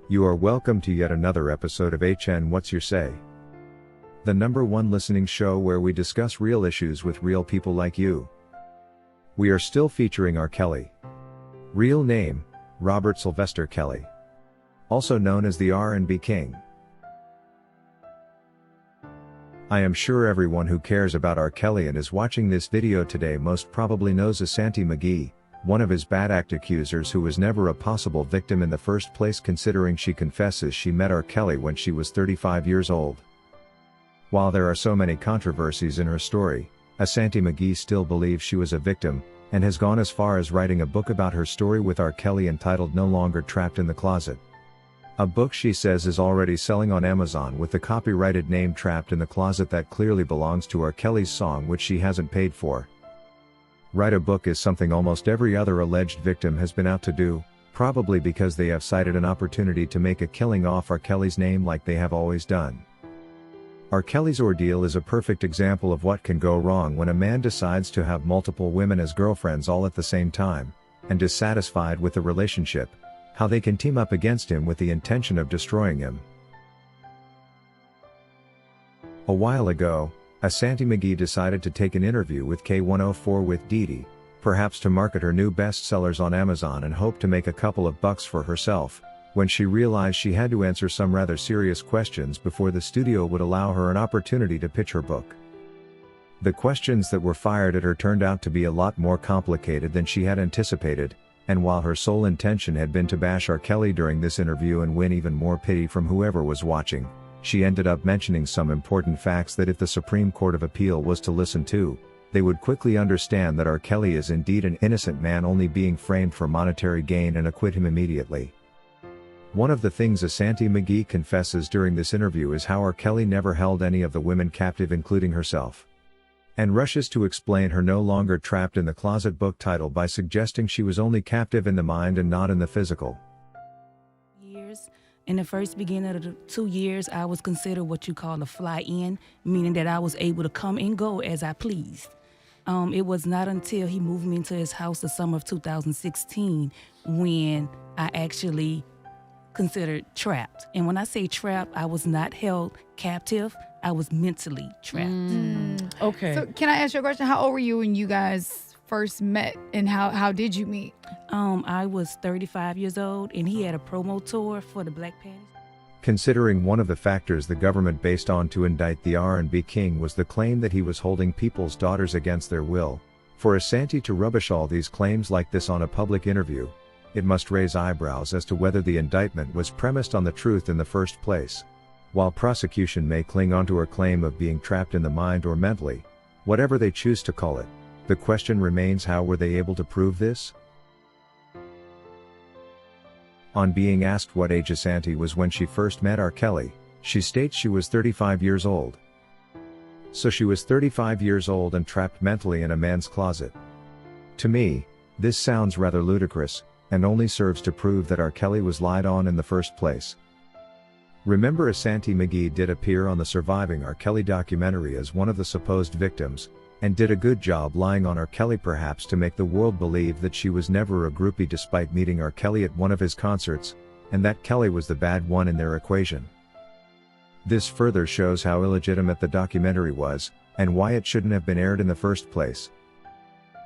You are welcome to yet another episode of HN What's Your Say? The #1 listening show where we discuss real issues with real people like you. We are still featuring R. Kelly. Real name, Robert Sylvester Kelly. Also known as the R&B King. I am sure everyone who cares about R. Kelly and is watching this video today most probably knows Ashanti McGee, one of his bad act accusers who was never a possible victim in the first place, considering she confesses she met R. Kelly when she was 35 years old. While there are so many controversies in her story, Ashanti McGee still believes she was a victim, and has gone as far as writing a book about her story with R. Kelly entitled No Longer Trapped in the Closet. A book she says is already selling on Amazon with the copyrighted name Trapped in the Closet that clearly belongs to R. Kelly's song, which she hasn't paid for. Write a book is something almost every other alleged victim has been out to do, probably because they have cited an opportunity to make a killing off R. Kelly's name like they have always done. R. Kelly's ordeal is a perfect example of what can go wrong when a man decides to have multiple women as girlfriends all at the same time, and dissatisfied with the relationship, how they can team up against him with the intention of destroying him. A while ago, Ashanti McGee decided to take an interview with K104 with Didi, perhaps to market her new bestsellers on Amazon and hope to make a couple of bucks for herself, when she realized she had to answer some rather serious questions before the studio would allow her an opportunity to pitch her book. The questions that were fired at her turned out to be a lot more complicated than she had anticipated, and while her sole intention had been to bash R. Kelly during this interview and win even more pity from whoever was watching, she ended up mentioning some important facts that if the Supreme Court of Appeal was to listen to, they would quickly understand that R. Kelly is indeed an innocent man only being framed for monetary gain and acquit him immediately. One of the things Ashanti McGee confesses during this interview is how R. Kelly never held any of the women captive, including herself. And rushes to explain her No Longer Trapped in the Closet book title by suggesting she was only captive in the mind and not in the physical. In the first beginning of the 2 years, I was considered what you call a fly-in, meaning that I was able to come and go as I pleased. It was not until he moved me into his house the summer of 2016 when I actually considered trapped. And when I say trapped, I was not held captive. I was mentally trapped. Okay. So can I ask you a question? How old were you when you guys first met, and how did you meet? I was 35 years old, and he had a promo tour for the Black Panthers. Considering one of the factors the government based on to indict the R&B King was the claim that he was holding people's daughters against their will, for Ashanti to rubbish all these claims like this on a public interview, it must raise eyebrows as to whether the indictment was premised on the truth in the first place. While prosecution may cling onto her claim of being trapped in the mind or mentally, whatever they choose to call it, the question remains, how were they able to prove this? On being asked what age Ashanti was when she first met R. Kelly, she states she was 35 years old. So she was 35 years old and trapped mentally in a man's closet. To me, this sounds rather ludicrous, and only serves to prove that R. Kelly was lied on in the first place. Remember, Ashanti McGee did appear on the Surviving R. Kelly documentary as one of the supposed victims, and did a good job lying on R. Kelly, perhaps to make the world believe that she was never a groupie despite meeting R. Kelly at one of his concerts, and that Kelly was the bad one in their equation. This further shows how illegitimate the documentary was, and why it shouldn't have been aired in the first place.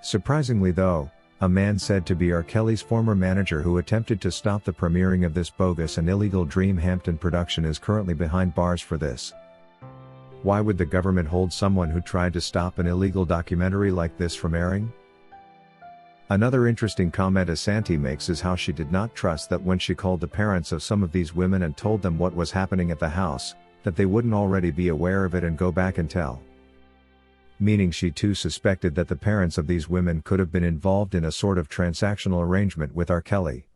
Surprisingly though, a man said to be R. Kelly's former manager who attempted to stop the premiering of this bogus and illegal Dream Hampton production is currently behind bars for this. Why would the government hold someone who tried to stop an illegal documentary like this from airing? Another interesting comment Ashanti makes is how she did not trust that when she called the parents of some of these women and told them what was happening at the house, that they wouldn't already be aware of it and go back and tell. Meaning she too suspected that the parents of these women could have been involved in a sort of transactional arrangement with R. Kelly.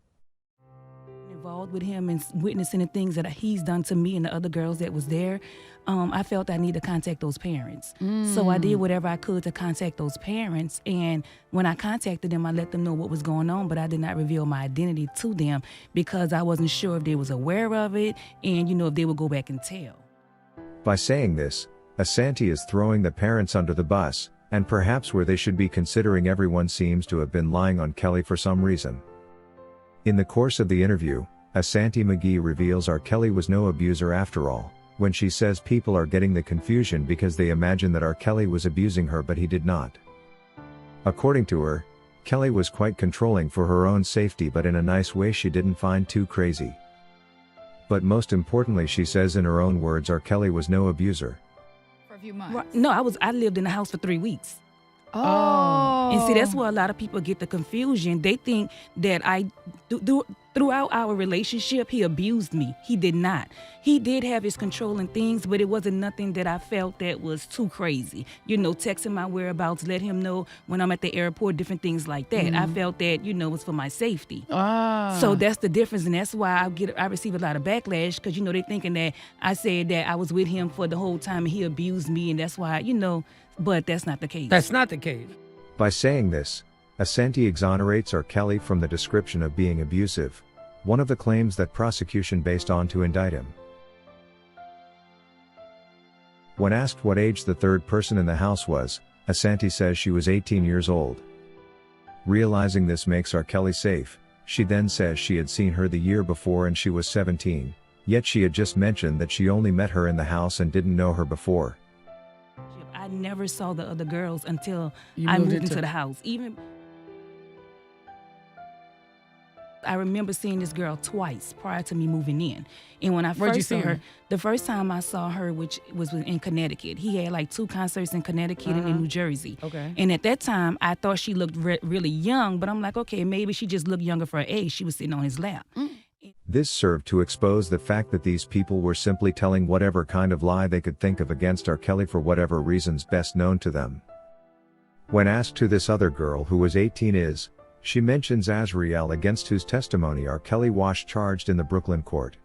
Involved with him and witnessing the things that he's done to me and the other girls that was there, I felt I needed to contact those parents. So I did whatever I could to contact those parents, and when I contacted them, I let them know what was going on, but I did not reveal my identity to them because I wasn't sure if they was aware of it and, if they would go back and tell. By saying this, Ashanti is throwing the parents under the bus, and perhaps where they should be, considering everyone seems to have been lying on Kelly for some reason. In the course of the interview, Asante McGee reveals R. Kelly was no abuser after all, when she says people are getting the confusion because they imagine that R. Kelly was abusing her, but he did not. According to her, Kelly was quite controlling for her own safety, but in a nice way she didn't find too crazy. But most importantly, she says in her own words, R. Kelly was no abuser. For a few months. Right. No, I lived in the house for 3 weeks. Oh. And see, that's where a lot of people get the confusion. They think that throughout our relationship, he abused me. He did not. He did have his controlling things, but it wasn't nothing that I felt that was too crazy. You know, texting my whereabouts, let him know when I'm at the airport, different things like that. I felt that, you know, it was for my safety. So that's the difference, and that's why I receive a lot of backlash, because, you know, they're thinking that I said that I was with him for the whole time and he abused me, and that's why, you know, but that's not the case. That's not the case. By saying this, Asante exonerates R. Kelly from the description of being abusive, one of the claims that prosecution based on to indict him. When asked what age the third person in the house was, Asante says she was 18 years old. Realizing this makes R. Kelly safe, she then says she had seen her the year before and she was 17, yet she had just mentioned that she only met her in the house and didn't know her before. I never saw the other girls until I moved into the house. Even I remember seeing this girl twice prior to me moving in. And when I first saw her, the first time I saw her, which was in Connecticut, he had like 2 concerts in Connecticut and in New Jersey. Okay. And at that time, I thought she looked really young, but I'm like, okay, maybe she just looked younger for her age. She was sitting on his lap. This served to expose the fact that these people were simply telling whatever kind of lie they could think of against R. Kelly for whatever reasons best known to them. When asked who this other girl who was 18 is, she mentions Azriel, against whose testimony R. Kelly was charged in the Brooklyn court.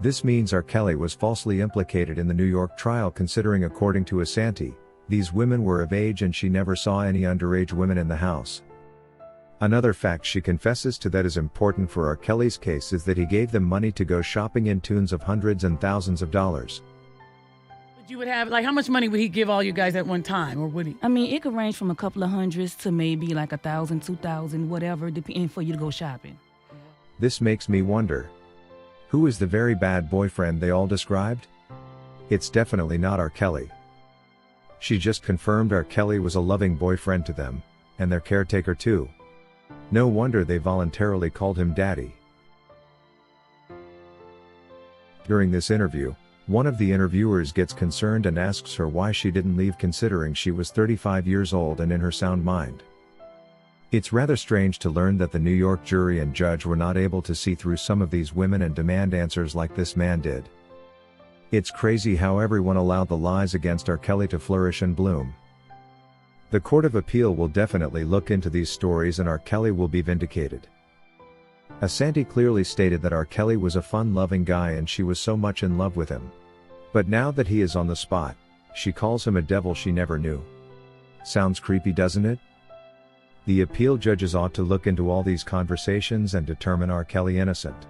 This means R. Kelly was falsely implicated in the New York trial, considering, according to Asante, these women were of age and she never saw any underage women in the house. Another fact she confesses to that is important for R. Kelly's case is that he gave them money to go shopping in tunes of hundreds and thousands of dollars. But you would have, like, how much money would he give all you guys at one time, or would he? I mean, it could range from a couple of hundreds to maybe like 1,000, 2,000, whatever, depending for you to go shopping. This makes me wonder, who is the very bad boyfriend they all described? It's definitely not R. Kelly. She just confirmed R. Kelly was a loving boyfriend to them, and their caretaker too. No wonder they voluntarily called him daddy. During this interview, one of the interviewers gets concerned and asks her why she didn't leave, considering she was 35 years old and in her sound mind. It's rather strange to learn that the New York jury and judge were not able to see through some of these women and demand answers like this man did. It's crazy how everyone allowed the lies against R. Kelly to flourish and bloom. The Court of Appeal will definitely look into these stories and R. Kelly will be vindicated. Asante clearly stated that R. Kelly was a fun-loving guy and she was so much in love with him. But now that he is on the spot, she calls him a devil she never knew. Sounds creepy, doesn't it? The appeal judges ought to look into all these conversations and determine R. Kelly innocent.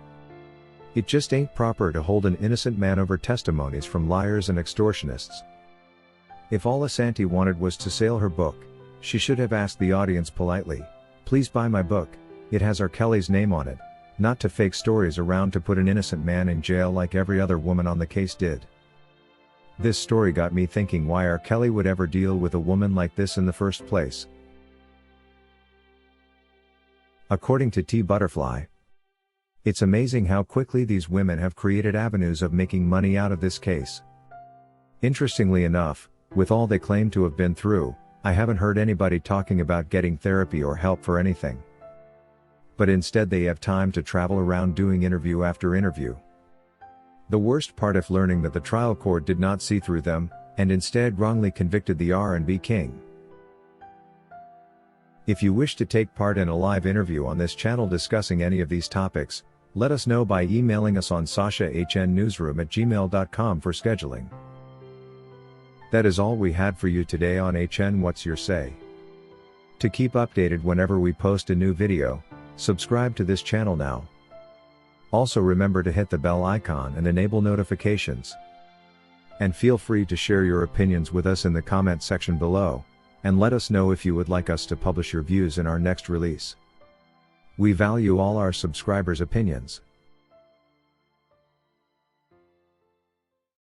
It just ain't proper to hold an innocent man over testimonies from liars and extortionists. If all Asante wanted was to sell her book, she should have asked the audience politely, "Please buy my book, it has R. Kelly's name on it," not to fake stories around to put an innocent man in jail like every other woman on the case did. This story got me thinking why R. Kelly would ever deal with a woman like this in the first place. According to T. Butterfly, it's amazing how quickly these women have created avenues of making money out of this case. Interestingly enough, with all they claim to have been through, I haven't heard anybody talking about getting therapy or help for anything. But instead they have time to travel around doing interview after interview. The worst part is learning that the trial court did not see through them, and instead wrongly convicted the R&B king. If you wish to take part in a live interview on this channel discussing any of these topics, let us know by emailing us on sashahnnewsroom@gmail.com for scheduling. That is all we had for you today on HN What's Your Say. To keep updated whenever we post a new video, subscribe to this channel now. Also remember to hit the bell icon and enable notifications. And feel free to share your opinions with us in the comment section below, and let us know if you would like us to publish your views in our next release. We value all our subscribers' opinions.